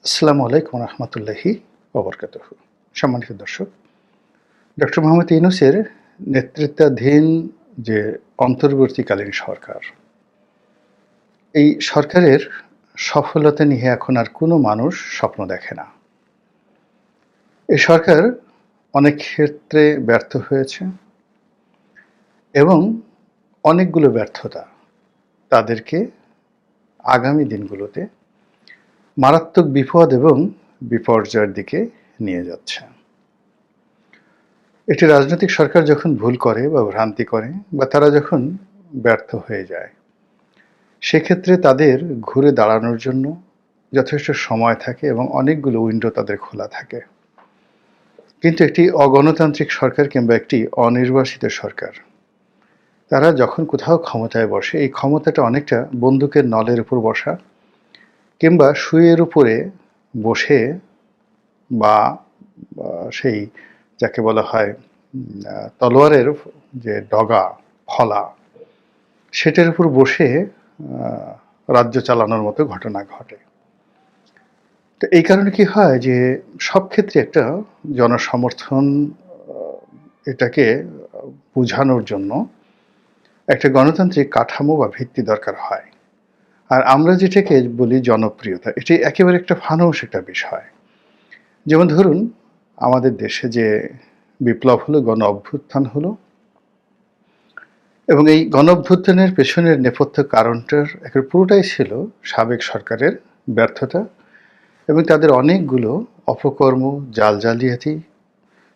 আসসালামু আলাইকুম রহমতুল্লাহি ওবরকাতুহু। সম্মানিত দর্শক, ডক্টর মোহাম্মদ ইউনূসের নেতৃত্বাধীন যে অন্তর্বর্তীকালীন সরকার, এই সরকারের সফলতা নিয়ে এখন আর কোনো মানুষ স্বপ্ন দেখে না। এই সরকার অনেক ক্ষেত্রে ব্যর্থ হয়েছে এবং অনেকগুলো ব্যর্থতা তাদেরকে আগামী দিনগুলোতে মারাত্মক বিপদ এবং বিপর্যয়ের দিকে নিয়ে যাচ্ছে। একটি রাজনৈতিক সরকার যখন ভুল করে বা ভ্রান্তি করে বা তারা যখন ব্যর্থ হয়ে যায়, সেক্ষেত্রে তাদের ঘুরে দাঁড়ানোর জন্য যথেষ্ট সময় থাকে এবং অনেকগুলো উইন্ডো তাদের খোলা থাকে। কিন্তু একটি অগণতান্ত্রিক সরকার কিংবা একটি অনির্বাচিত সরকার, তারা যখন কোথাও ক্ষমতায় বসে, এই ক্ষমতাটা অনেকটা বন্দুকের নলের উপর বসা কিংবা সুইয়ের উপরে বসে বা সেই যাকে বলা হয় তলোয়ারের যে ডগা ফলা, সেটার উপর বসে রাজ্য চালানোর মতো ঘটনা ঘটে। তো এই কারণে কি হয় যে সব ক্ষেত্রে একটা জনসমর্থন এটাকে বোঝানোর জন্য একটা গণতান্ত্রিক কাঠামো বা ভিত্তি দরকার হয়। আর আমরা যেটাকে বলি জনপ্রিয়তা, এটি একেবারে একটা ফানুস একটা বিষয়। যেমন ধরুন, আমাদের দেশে যে বিপ্লব হলো, গণ অভ্যুত্থান হলো, এবং এই গণ অভ্যুত্থানের পেছনের নেপথ্য কারণটার একটা পুরোটাই ছিল সাবেক সরকারের ব্যর্থতা এবং তাদের অনেকগুলো অপকর্ম, জাল জালিয়াতি,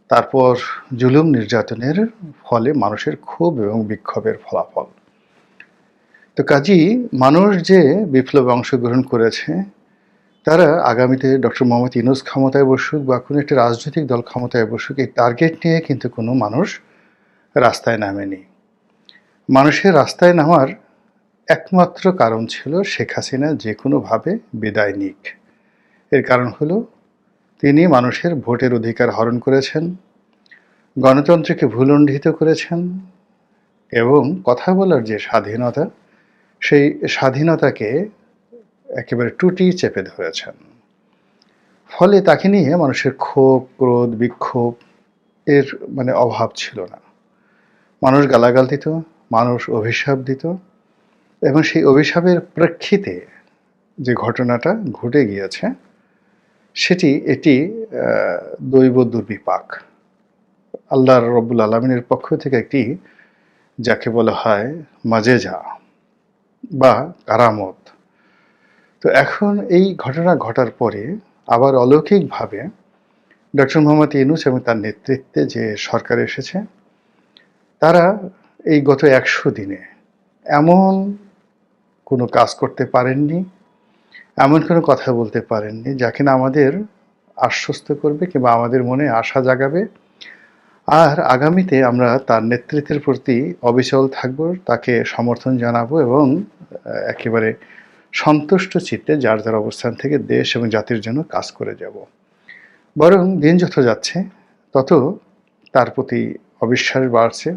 তারপর জুলুম নির্যাতনের ফলে মানুষের ক্ষোভ এবং বিক্ষোভের ফলাফল। তো কাজেই মানুষ যে বিপ্লবে অংশগ্রহণ করেছে, তারা আগামীতে ডক্টর মোহাম্মদ ইউনূস ক্ষমতায় বসুক বা কোনো একটা রাজনৈতিক দল ক্ষমতায় বসুক, এই টার্গেট নিয়ে কিন্তু কোনো মানুষ রাস্তায় নামেনি। মানুষের রাস্তায় নামার একমাত্র কারণ ছিল শেখ হাসিনা যে কোনোভাবে বিদায় নিক। এর কারণ হলো তিনি মানুষের ভোটের অধিকার হরণ করেছেন, গণতন্ত্রকে ভূলণ্ঠিত করেছেন এবং কথা বলার যে স্বাধীনতা, সেই স্বাধীনতাকে একেবারে টুটি চেপে ধরেছেন। ফলে তাকে নিয়ে মানুষের ক্ষোভ, ক্রোধ, বিক্ষোভ এর অভাব ছিল না। মানুষ গালাগাল দিত, মানুষ অভিশাপ দিত এবং সেই অভিশাপের প্রেক্ষিতে যে ঘটনাটা ঘটে গিয়েছে, এটি দৈব দুর্বিপাক, আল্লাহ রব্বুল আলমিনের পক্ষ থেকে একটি যাকে বলা হয় মাজেজা বা কারামত। তো এখন এই ঘটনা ঘটার পরে আবার অলৌকিকভাবে ডক্টর মোহাম্মদ ইউনূস এবং তার নেতৃত্বে যে সরকার এসেছে, তারা এই গত ১০০ দিনে এমন কোনো কাজ করতে পারেননি, এমন কোনো কথা বলতে পারেননি যা কিনা আমাদের আশ্বস্ত করবে কিংবা আমাদের মনে আশা জাগাবে। আর আগামীতে আমরা তার নেতৃত্বের প্রতি অবিচল থাকব, তাকে সমর্থন জানাবো এবং একেবারে সন্তুষ্ট চিত্তে যার যার অবস্থান থেকে দেশ এবং জাতির জন্য কাজ করে যাব। বরং দিন যত যাচ্ছে তত তার প্রতি অবিশ্বাস বাড়ছে,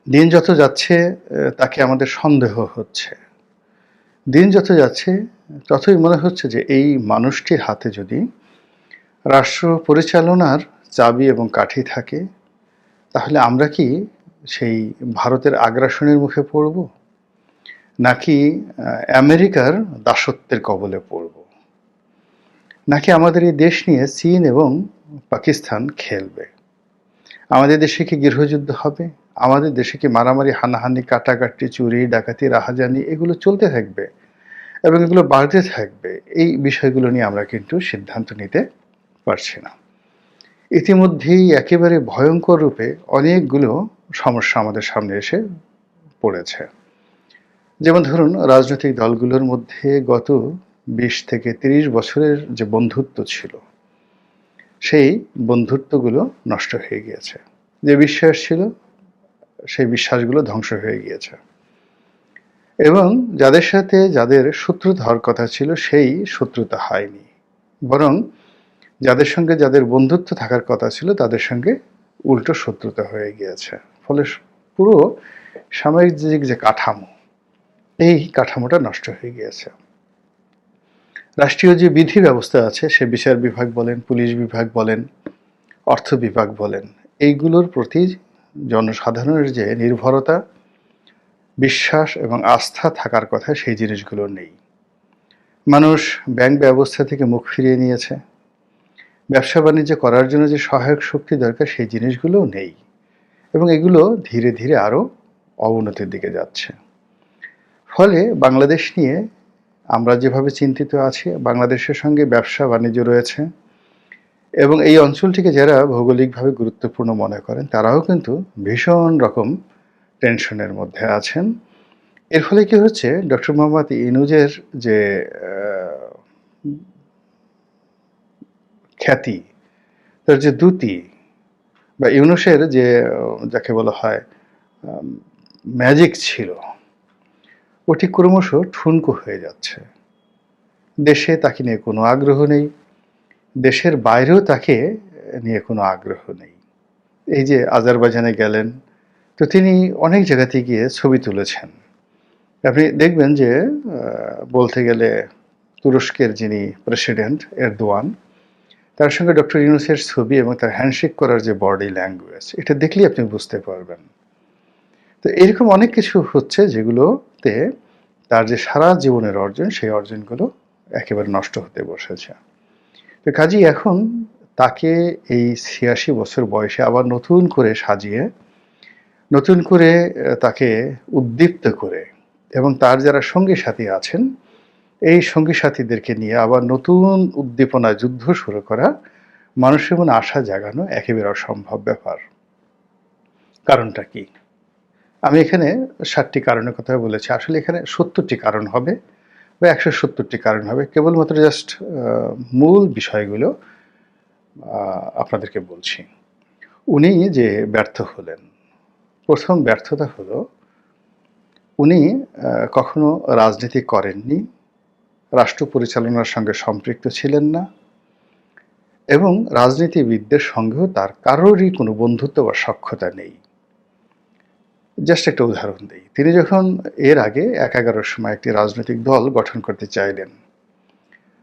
দিন যত যাচ্ছে তাকে আমাদের সন্দেহ হচ্ছে, দিন যত যাচ্ছে ততই মনে হচ্ছে যে এই মানুষটির হাতে যদি রাষ্ট্র পরিচালনার চাবি এবং কাঠি থাকে, তাহলে আমরা কি সেই ভারতের আগ্রাসনের মুখে পড়ব, নাকি আমেরিকার দাসত্বের কবলে পড়ব, নাকি আমাদের এই দেশ নিয়ে চীন এবং পাকিস্তান খেলবে? আমাদের দেশে কি গৃহযুদ্ধ হবে? আমাদের দেশে কি মারামারি, হানাহানি, কাটাকাটি, চুরি, ডাকাতি, রাহাজানি এগুলো চলতে থাকবে এবং এগুলো বাড়তে থাকবে? এই বিষয়গুলো নিয়ে আমরা কিন্তু সিদ্ধান্ত নিতে পারছি না। ইতিমধ্যেই একেবারে ভয়ঙ্কর রূপে অনেকগুলো সমস্যা আমাদের সামনে এসে পড়েছে। যেমন ধরুন, রাজনৈতিক দলগুলোর মধ্যে গত ২০ থেকে ৩০ বছরের যে বন্ধুত্ব ছিল, সেই বন্ধুত্বগুলো নষ্ট হয়ে গিয়েছে। যে বিশ্বাস ছিল, সেই বিশ্বাসগুলো ধ্বংস হয়ে গিয়েছে এবং যাদের সাথে যাদের শত্রুতা হওয়ার কথা ছিল, সেই শত্রুতা হয়নি, বরং যাদের সঙ্গে যাদের বন্ধুত্ব থাকার কথা ছিল তাদের সঙ্গে উল্টো শত্রুতা হয়ে গিয়েছে। ফলে পুরো সামাজিক যে কাঠামো, এই কাঠামোটা নষ্ট হয়ে গিয়েছে। রাষ্ট্রীয় যে বিধি ব্যবস্থা আছে, সে বিচার বিভাগ বলেন, পুলিশ বিভাগ বলেন, অর্থ বিভাগ বলেন, এইগুলোর প্রতি জনসাধারণের যে নির্ভরতা, বিশ্বাস এবং আস্থা থাকার কথা, সেই জিনিসগুলো নেই। মানুষ ব্যাংক ব্যবস্থা থেকে মুখ ফিরিয়ে নিয়েছে। ব্যবসা বাণিজ্য করার জন্য যে সহায়ক শক্তি দরকার, সেই জিনিসগুলোও নেই, এবং এগুলো ধীরে ধীরে আরও অবনতির দিকে যাচ্ছে। ফলে বাংলাদেশ নিয়ে আমরা যেভাবে চিন্তিত আছি, বাংলাদেশের সঙ্গে ব্যবসা বাণিজ্য রয়েছে, এবং এই অঞ্চলটিকে যারা ভৌগোলিকভাবে গুরুত্বপূর্ণ মনে করেন, তারাও কিন্তু ভীষণ রকম টেনশনের মধ্যে আছেন। এর ফলে কি হচ্ছে, ডক্টর মোহাম্মদ ইউনূসের যে খ্যাতি, তার যে দ্যুতি, বা ইউনূসের যে যাকে বলা হয় ম্যাজিক ছিল, ওটি ক্রমশ ঠুনকো হয়ে যাচ্ছে। দেশে তাকে নিয়ে কোনো আগ্রহ নেই, দেশের বাইরেও তাকে নিয়ে কোনো আগ্রহ নেই। এই যে আজারবাইজানে গেলেন, তো তিনি অনেক জায়গাতে গিয়ে ছবি তুলেছেন। আপনি দেখবেন যে বলতে গেলে তুরস্কের যিনি প্রেসিডেন্ট এরদোয়ান, তার সঙ্গে ডক্টর ইউনূসের ছবি এবং তার হ্যান্ডশেক করার যে বডি ল্যাঙ্গুয়েজ, এটা দেখলেই আপনি বুঝতে পারবেন। তো এরকম অনেক কিছু হচ্ছে যেগুলোতে তার যে সারা জীবনের অর্জন, সেই অর্জনগুলো একেবারে নষ্ট হতে বসেছে। তো কাজেই এখন তাকে এই ৮৬ বছর বয়সে আবার নতুন করে সাজিয়ে, নতুন করে তাকে উদ্দীপ্ত করে, এবং তার যারা সঙ্গী সাথী আছেন, এই সঙ্গী সাথীদেরকে নিয়ে আবার নতুন উদ্দীপনা যুদ্ধ শুরু করা, মানুষের মনে আশা জাগানো একেবারে অসম্ভব ব্যাপার। কারণটা কি? আমি এখানে ৭টি কারণের কথা বলেছি। আসলে এখানে ৭০টি কারণ হবে বা ১৭০টি কারণ হবে। কেবলমাত্র জাস্ট মূল বিষয়গুলো আপনাদেরকে বলছি। উনি যে ব্যর্থ হলেন, প্রথম ব্যর্থতা হলো উনি কখনো রাজনীতি করেননি, রাষ্ট্র পরিচালনার সঙ্গে সম্পৃক্ত ছিলেন না, এবং রাজনীতিবিদদের সঙ্গেও তার কারোরই কোনো বন্ধুত্ব বা সখ্যতা নেই। জাস্ট একটা উদাহরণ দিই। তিনি যখন এর আগে ১/১১-র সময় একটি রাজনৈতিক দল গঠন করতে চাইলেন,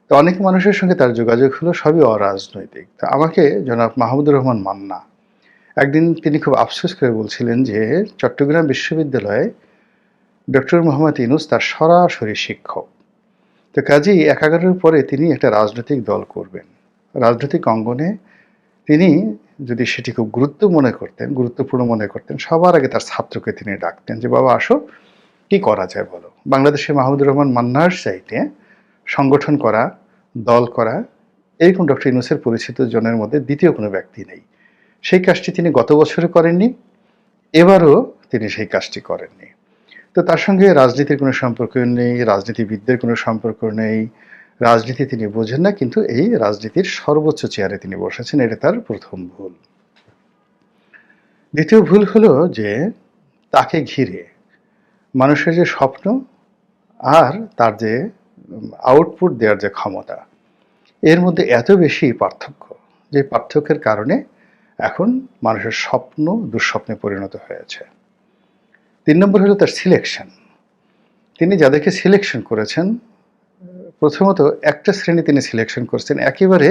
তো অনেক মানুষের সঙ্গে তার যোগাযোগ হলো, সবই অরাজনৈতিক। তো আমাকে জনাব মাহমুদুর রহমান মান্না একদিন তিনি খুব আফসোস করে বলছিলেন যে চট্টগ্রাম বিশ্ববিদ্যালয়ে ডক্টর মোহাম্মদ ইউনূস তার সরাসরি শিক্ষক। তো কাজেই ১/১১-র পরে তিনি একটা রাজনৈতিক দল করবেন। রাজনৈতিক অঙ্গনে তিনি যদি সেটি খুব গুরুত্বপূর্ণ মনে করতেন, সবার আগে তার ছাত্রকে তিনি ডাকতেন যে, বাবা আসো, কি করা যায় বলো। বাংলাদেশে মাহমুদুর রহমান মান্নার চাইতে সংগঠন করা, দল করা, এরকম ডক্টর ইউনূসের পরিচিত জনের মধ্যে দ্বিতীয় কোনো ব্যক্তি নেই। সেই কাজটি তিনি গত বছরও করেননি, এবারও তিনি সেই কাজটি করেননি। তো তার সঙ্গে রাজনীতির কোনো সম্পর্ক নেই, রাজনীতিবিদদের কোনো সম্পর্ক নেই, রাজনীতি তিনি বোঝেন না, কিন্তু এই রাজনীতির সর্বোচ্চ চেয়ারে তিনি বসেছেন। এটা তার প্রথম ভুল। দ্বিতীয় ভুল হলো যে তাকে ঘিরে মানুষের যে স্বপ্ন আর তার যে আউটপুট দেওয়ার যে ক্ষমতা, এর মধ্যে এত বেশি পার্থক্য, যে পার্থক্যের কারণে এখন মানুষের স্বপ্ন দুঃস্বপ্নে পরিণত হয়েছে। ৩ নম্বর হলো তার সিলেকশন। তিনি যাদেরকে সিলেকশন করেছেন, প্রথমত একটা শ্রেণী তিনি সিলেকশন করছেন একেবারে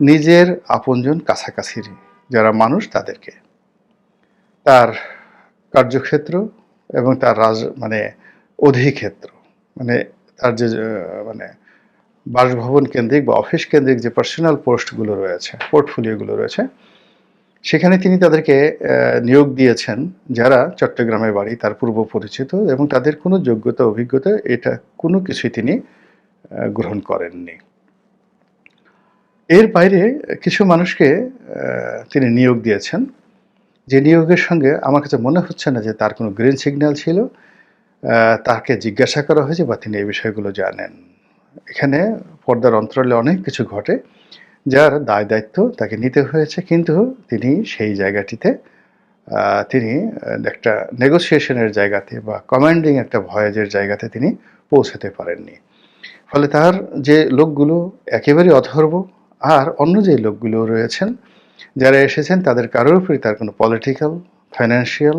নিজের আপনজন, কাছাকাছির যারা মানুষ, তাদেরকে। তার কার্যক্ষেত্র এবং তার অধিক্ষেত্র, তার যে মানে বাসভবন কেন্দ্রিক বা অফিস কেন্দ্রিক যে পার্সোনাল পোস্টগুলো রয়েছে, পোর্টফোলিওগুলো রয়েছে, সেখানে তিনি তাদেরকে নিয়োগ দিয়েছেন যারা চট্টগ্রামে বাড়ি, তার পূর্ব পরিচিত, এবং তাদের কোনো যোগ্যতা, অভিজ্ঞতা, এটা কোনো কিছুই তিনি গ্রহণ করেননি। এর বাইরে কিছু মানুষকে তিনি নিয়োগ দিয়েছেন, যে নিয়োগের সঙ্গে আমার কাছে মনে হচ্ছে না যে তার কোনো গ্রিন সিগন্যাল ছিল। তাকে জিজ্ঞাসা করা হয়েছে বা তিনি এই বিষয়গুলো জানেন। এখানে পর্দার অন্তরালে অনেক কিছু ঘটে, যার দায় দায়িত্ব তাকে নিতে হয়েছে, কিন্তু তিনি সেই জায়গাটিতে তিনি একটা নেগোসিয়েশনের জায়গাতে বা কমান্ডিং একটা ভয়েজের জায়গাতে তিনি পৌঁছাতে পারেননি। ফলে তার যে লোকগুলো একেবারে অথর্ব, আর অন্য যে লোকগুলো রয়েছেন যারা এসেছেন, তাদের কারোর উপরে তার কোনো পলিটিক্যাল, ফাইন্যান্সিয়াল,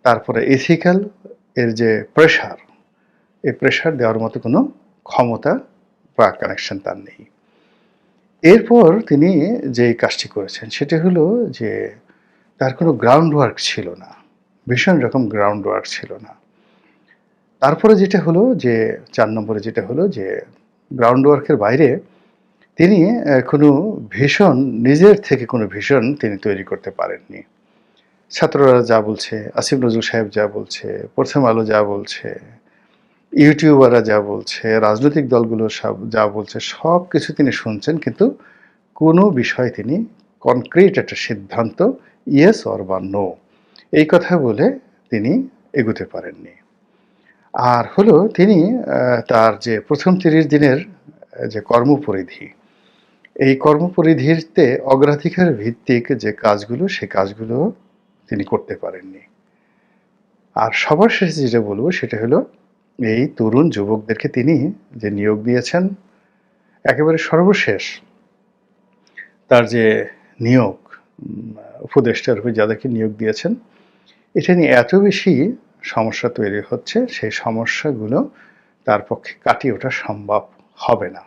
তারপরে এথিক্যাল এর যে প্রেশার, এই প্রেশার দেওয়ার মতো কোনো ক্ষমতা বা কানেকশন তার নেই। এরপর তিনি যেই কাজটি করেছেন সেটি হলো যে তার কোনো গ্রাউন্ড ওয়ার্ক ছিল না। ভীষণ রকম গ্রাউন্ড ওয়ার্ক ছিল না। তারপরে যেটা হলো যে ৪ নম্বরে যেটা হলো যে গ্রাউন্ড ওয়ার্কের বাইরে তিনি কোনো ভিশন, নিজের থেকে কোনো ভিশন তিনি তৈরি করতে পারেননি। ছাত্ররা যা বলছে, আসিফ নজরুল সাহেব যা বলছে, প্রথম আলো যা বলছে, ইউটিউবাররা যা বলছে, রাজনৈতিক দলগুলো যা বলছে সবকিছু তিনি শুনছেন, কিন্তু কোনো বিষয়ে তিনি কনক্রিট একটা সিদ্ধান্ত ইয়েস অর বা নো এই কথা বলে তিনি এগোতে পারেননি। আর হলো তিনি তার যে প্রথম ৩০ দিনের যে কর্মপরিধি, এই কর্মপরিধিতে অগ্রাধিকার ভিত্তিক যে কাজগুলো সে কাজগুলো তিনি করতে পারেননি। আর সবার শেষে যেটা বলবো সেটা হলো এই তরুণ যুবকদেরকে তিনি যে নিয়োগ দিয়েছেন, একেবারে সর্বশেষ তার যে নিয়োগ, উপদেষ্টা রূপে যাদেরকে নিয়োগ দিয়েছেন, এটা নিয়ে এত বেশি সমস্যা তৈরি হচ্ছে, সেই সমস্যাগুলো তার পক্ষে কাটিয়ে ওঠা সম্ভব হবে না।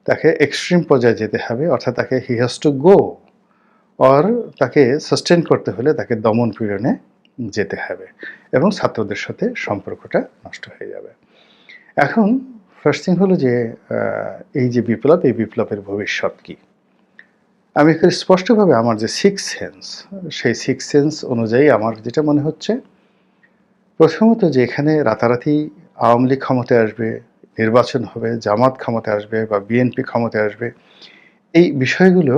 তাকে এক্সট্রিম পর্যায়ে যেতে হবে, অর্থাৎ তাকে he has to go, or তাকে সাস্টেন করতে হলে তাকে দমন পীড়নে যেতে হবে এবং ছাত্রদের সাথে সম্পর্কটা নষ্ট হয়ে যাবে। এখন ফার্স্ট থিং হলো যে এই যে বিপ্লব, এই বিপ্লবের ভবিষ্যৎ কী? আমি খুব স্পষ্টভাবে আমার যে সিক্স সেন্স, সেই সিক্স সেন্স অনুযায়ী আমার যেটা মনে হচ্ছে, প্রথমত যে এখানে রাতারাতি আওয়ামী লীগ ক্ষমতায় আসবে, নির্বাচন হবে, জামাত ক্ষমতায় আসবে বা বিএনপি ক্ষমতায় আসবে, এই বিষয়গুলো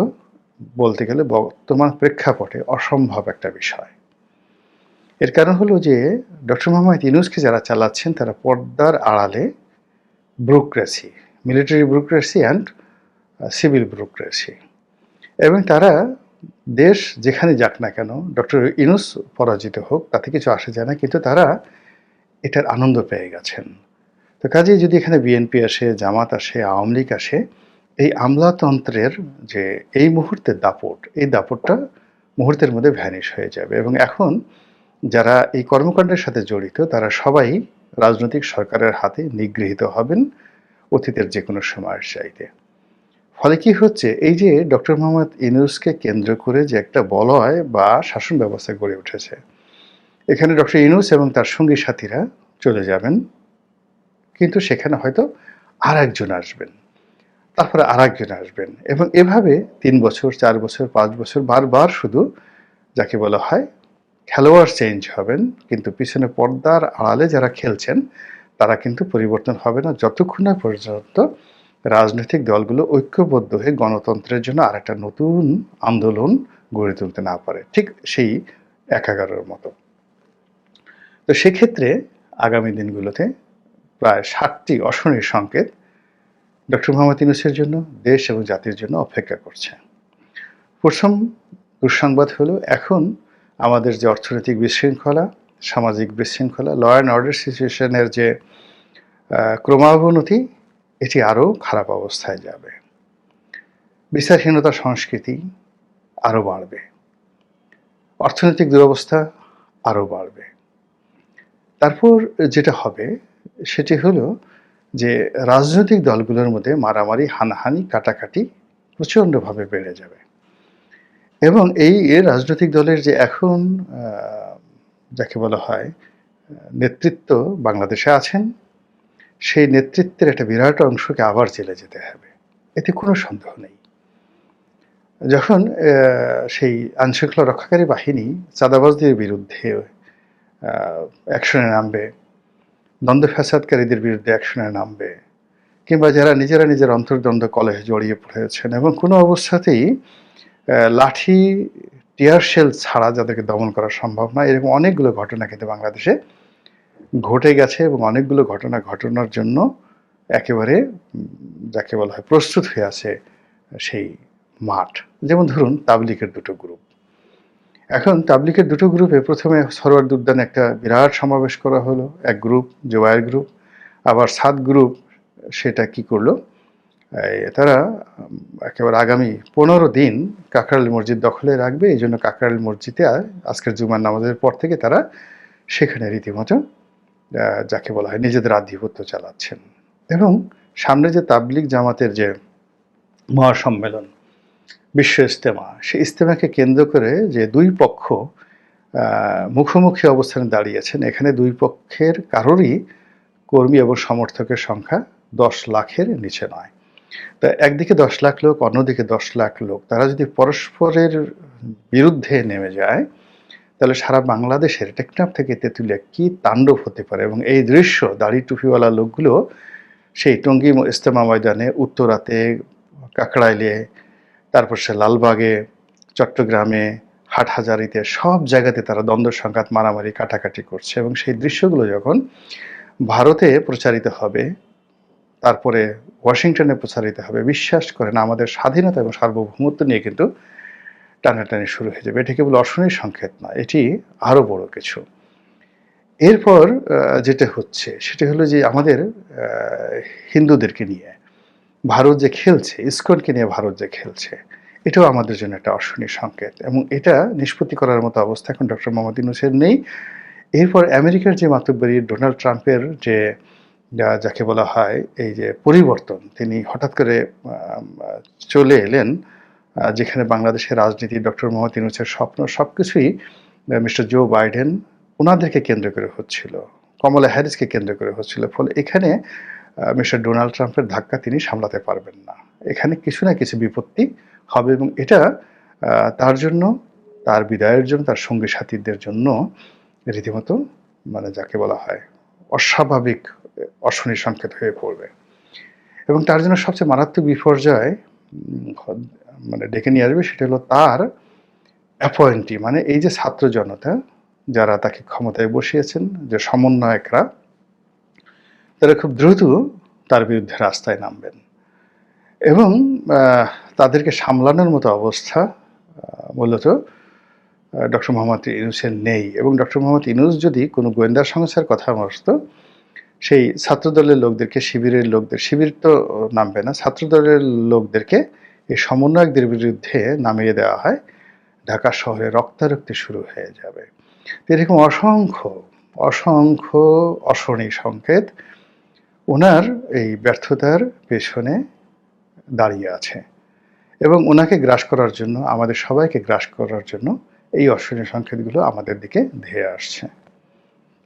বলতে গেলে বর্তমান প্রেক্ষাপটে অসম্ভব একটা বিষয়। এর কারণ হলো যে ডক্টর মোহাম্মদ ইউনূসকে যারা চালাচ্ছেন তারা পর্দার আড়ালে bureaucracy, military bureaucracy and civil bureaucracy, এবং তারা দেশ যেখানে যাক না কেন, ডক্টর ইউনূস পরাজিত হোক তাতে কিছু আসে যায় না, কিন্তু তারা এটার আনন্দ পেয়ে গেছেন। তো কাজেই যদি এখানে বিএনপি আসে, জামাত আসে, আওয়ামী লীগ আসে, এই আমলাতন্ত্রের যে এই মুহূর্তের দাপট, এই দাপটটা মুহূর্তের মধ্যে ভ্যানিশ হয়ে যাবে। এবং এখন যারা এই কর্মকাণ্ডের সাথে জড়িত তারা সবাই রাজনৈতিক সরকারের হাতে নিগৃহীত হবেন অতীতের যে কোনো সময়ের চাইতে। ফলে কি হচ্ছে, এই যে ডক্টর মোহাম্মদ ইউনূসকে কেন্দ্র করে যে একটা বলয় বা শাসন ব্যবস্থা গড়ে উঠেছে, এখানে ডক্টর ইউনূস এবং তার সঙ্গী সাথীরা চলে যাবেন, কিন্তু সেখানে হয়তো আর একজন আসবেন, তারপরে আর একজন আসবেন, এবং এভাবে ৩ বছর, ৪ বছর, ৫ বছর বারবার শুধু যাকে বলা হয় খেলোয়াড় চেঞ্জ হবেন, কিন্তু পিছনে পর্দার আড়ালে যারা খেলছেন তারা কিন্তু পরিবর্তন হবে না, যতক্ষণ না পর্যন্ত রাজনৈতিক দলগুলো ঐক্যবদ্ধ হয়ে গণতন্ত্রের জন্য আরেকটা নতুন আন্দোলন গড়ে তুলতে না পারে, ঠিক সেই ১১-র মতো। তো সেক্ষেত্রে আগামী দিনগুলোতে প্রায় ৭টি অশনির সংকেত ডক্টর মোহাম্মদ ইউনূসের জন্য, দেশ এবং জাতির জন্য অপেক্ষা করছে। প্রথম দুঃসংবাদ হলো, এখন আমাদের যে অর্থনৈতিক বিশৃঙ্খলা, সামাজিক বিশৃঙ্খলা, ল অ্যান্ড অর্ডার সিচুয়েশনের যে ক্রমাবনতি, এটি আরও খারাপ অবস্থায় যাবে। বিচারহীনতা সংস্কৃতি আরও বাড়বে, অর্থনৈতিক দুরবস্থা আরও বাড়বে। তারপর যেটা হবে সেটি হলো যে রাজনৈতিক দলগুলোর মধ্যে মারামারি, হানাহানি, কাটাকাটি প্রচণ্ডভাবে বেড়ে যাবে। এবং এই রাজনৈতিক দলের যে এখন যাকে বলা হয় নেতৃত্ব বাংলাদেশে আছেন, সেই নেতৃত্বের একটা বিরাট অংশকে আবার জেলে যেতে হবে, এতে কোনো সন্দেহ নেই। যখন সেই আইনশৃঙ্খলা রক্ষাকারী বাহিনী চাঁদাবাজদের বিরুদ্ধে অ্যাকশনে নামবে, দ্বন্দ্ব ফ্যাসাদকারীদের বিরুদ্ধে অ্যাকশনে নামবে, কিংবা যারা নিজেরা অন্তর্দ্বন্দ্ব কলহে জড়িয়ে পড়েছেন এবং কোনো অবস্থাতেই লাঠি, টিয়ার শেল ছাড়া যাদেরকে দমন করা সম্ভব নয়, এরকম অনেকগুলো ঘটনা কিন্তু বাংলাদেশে ঘটে গেছে, এবং অনেকগুলো ঘটনা ঘটানোর জন্য একেবারে যাকে বলা হয় প্রস্তুত হয়ে আছে সেই মাঠ। যেমন ধরুন তাবলিগের দুটো গ্রুপ, এখন তাবলিগের দুটো গ্রুপে প্রথমে সরোয়ার্দী উদ্যানে একটা বিরাট সমাবেশ করা হলো, এক গ্রুপ জোবায়ের গ্রুপ, আবার সাদ গ্রুপ সেটা কি করলো, তারা একেবারে আগামী ১৫ দিন কাকরাইল মসজিদ দখলে রাখবে, এই জন্য কাকরাইল মসজিদে আজকের জুমার নামাজের পর থেকে তারা সেখানে রীতিমতো যাকে বলা হয় নিজেদের আধিপত্য চালাচ্ছেন। এবং সামনে যে তাবলিগ জামাতের যে মহাসম্মেলন, বিশ্ব ইজতেমা, সেই ইজতেমাকে কেন্দ্র করে যে দুই পক্ষ মুখোমুখি অবস্থানে দাঁড়িয়েছেন, এখানে দুই পক্ষের কারোরই কর্মী এবং সমর্থকের সংখ্যা 10 লাখের নিচে নয়। তা একদিকে 10 লাখ লোক, অন্যদিকে 10 লাখ লোক, তারা যদি পরস্পরের বিরুদ্ধে নেমে যায়, তাহলে সারা বাংলাদেশের টেকনাফ থেকে তেঁতুলিয়া কি তাণ্ডব হতে পারে। এবং এই দৃশ্য দাড়ি টুপিওয়ালা লোকগুলো সেই টঙ্গী ইজতেমা ময়দানে, উত্তরাতে, কাকড়াইলে, তারপর সে লালবাগে, চট্টগ্রামে, হাটহাজারীতে, সব জায়গাতে তারা দ্বন্দ্ব সংঘাত, মারামারি, কাটাকাটি করছে। এবং সেই দৃশ্যগুলো যখন ভারতে প্রচারিত হবে, তারপরে ওয়াশিংটনে প্রচারিত হবে, বিশ্বাস করেন আমাদের স্বাধীনতা এবং সার্বভৌমত্ব নিয়ে কিন্তু টানাটানি শুরু হয়ে যাবে। এটি কেবল অশনির সংকেত নয়, এটি আরও বড় কিছু। এরপর যেটা হচ্ছে সেটা হলো যে আমাদের হিন্দুদেরকে নিয়ে ভারত যে খেলছে, ইসকনকে নিয়ে ভারত যে খেলছে, এটাও আমাদের জন্য একটা অশনির সংকেত। এবং এটা নিষ্পত্তি করার মতো অবস্থা এখন ডক্টর মোহাম্মদ ইউনূসের নেই। এরপর আমেরিকার যে মাতব্বরি ডোনাল্ড ট্রাম্পের যে যাকে বলা হয় এই যে পরিবর্তন, তিনি হঠাৎ করে চলে এলেন, যেখানে বাংলাদেশের রাজনীতি, ডক্টর মোহাম্মদ ইউনূসের স্বপ্ন, সবকিছুই মিস্টার জো বাইডেন ওনাদেরকে কেন্দ্র করে হচ্ছিল, কমলা হ্যারিসকে কেন্দ্র করে হচ্ছিল। ফলে এখানে মিস্টার ডোনাল্ড ট্রাম্পের ধাক্কা তিনি সামলাতে পারবেন না। এখানে কিছু না কিছু বিপত্তি হবে এবং এটা তার জন্য, তার বিদায়ের জন্য, তার সঙ্গী সাথীদের জন্য রীতিমতো মানে যাকে বলা হয় অস্বাভাবিক অশনি সংকেত হয়ে পড়বে। এবং তার জন্য সবচেয়ে মারাত্মক বিপর্যয় মানে ডেকে নিয়ে আসবে, সেটা হলো তার অ্যাপয়েন্টি, মানে এই যে ছাত্র জনতা যারা তাকে ক্ষমতায় বসিয়েছেন, যে সমন্বয়করা, তারা খুব দ্রুত তার বিরুদ্ধে রাস্তায় নামবেন এবং তাদেরকে সামলানোর মতো অবস্থা মূলত ডক্টর মোহাম্মদ ইউনূসের নেই। এবং ডক্টর মোহাম্মদ ইউনূস যদি কোনো গোয়েন্দা সংস্থার কথা বসত, সেই ছাত্রদলের লোকদেরকে, শিবিরের লোকদের, শিবির তো নামবে না, ছাত্রদলের লোকদেরকে এই সমন্বয়কদের বিরুদ্ধে নামিয়ে দেওয়া হয়, ঢাকা শহরে রক্তারক্তি শুরু হয়ে যাবে। এরকম অসংখ্য অসংখ্য অশনি সংকেত ওনার এই ব্যর্থতার পেছনে দাঁড়িয়ে আছে এবং ওনাকে গ্রাস করার জন্য, আমাদের সবাইকে গ্রাস করার জন্য এই অশনি সংকেতগুলো আমাদের দিকে ধেয়ে আসছে।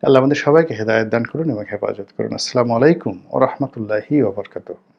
আল্লাহ আমাদের সবাইকে হেদায়েত দান করুন এবং হেফাজত করুন। আসসালামু আলাইকুম ওয়া রাহমাতুল্লাহি ওয়া বারাকাতুহু।